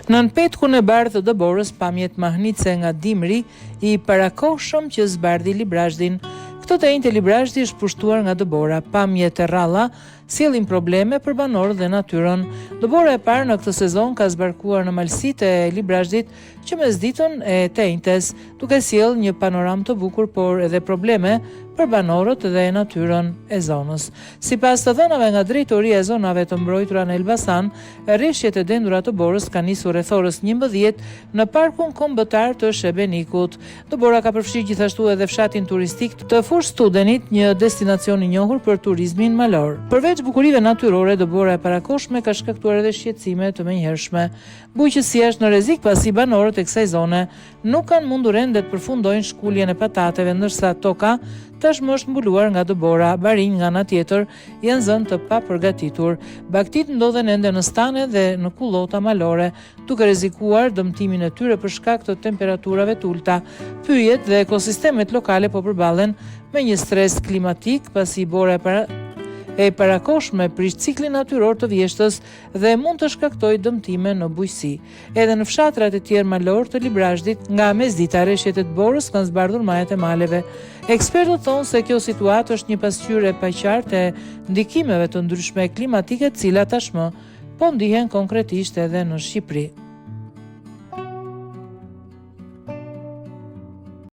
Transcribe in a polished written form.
Nën petkun e bardhë të Borës pamjet mahnice nga dimri i parakohshëm që zbardhi Librazhdin. Këtë të njëjtë Librazhdi është pushtuar nga Dëbora. Pamjet e rralla sjellin probleme për banorët dhe natyrën. Dëbora e parë në këtë sezon ka zbarkuar në malësitë e Librazhdit që mesditën e të njëjtës, duke sjellë një panoramë të bukur, por edhe probleme për banorët dhe natyrën e zonës. Sipas të dhënave nga drejtoria e zonave të mbrojtura në Elbasan, rreshjet e dendura të Borës kanë nisur rreth orës 11 në parkun kombëtar të Shebenikut. Dëbora ka përfshirë gjithashtu edhe fshatin turistik të Fush Studenit, një destinacion i njohur për turizmin malor. Përveç bukurive natyrore, Dëbora e parakohshme ka shkaktuar edhe shqetësime të menjëhershme. Bujqësia është në rrezik pasi banorët e kësaj zone nuk kanë mundur ende të përfundojnë shkuljen e patateve, ndërsa toka tashmë është mbuluar nga Dëbora. Barinj nga ana tjetër janë zënë të papërgatitur. Bagtit ndodhen ende në stane dhe në kullota malore, duke rrezikuar dëmtimin e tyre për shkak të temperaturave të ulta. Pyjet dhe ekosistemet lokale po përballen me një stres klimatik pasi Bora e parakohshme prish ciklin natyror të vjeshtës dhe mund të shkaktojë dëmtime në bujqësi. Edhe në fshatrat e tjerë malor të Librazhdit, nga mesdita rreshjet e të Borës kanë zbardhur majat e maleve. Ekspertët thonë se kjo situatë është një pasqyrë e paqartë e ndikimeve të ndryshme klimatike, të cilat tashmë po ndihen konkretisht edhe në Shqipëri.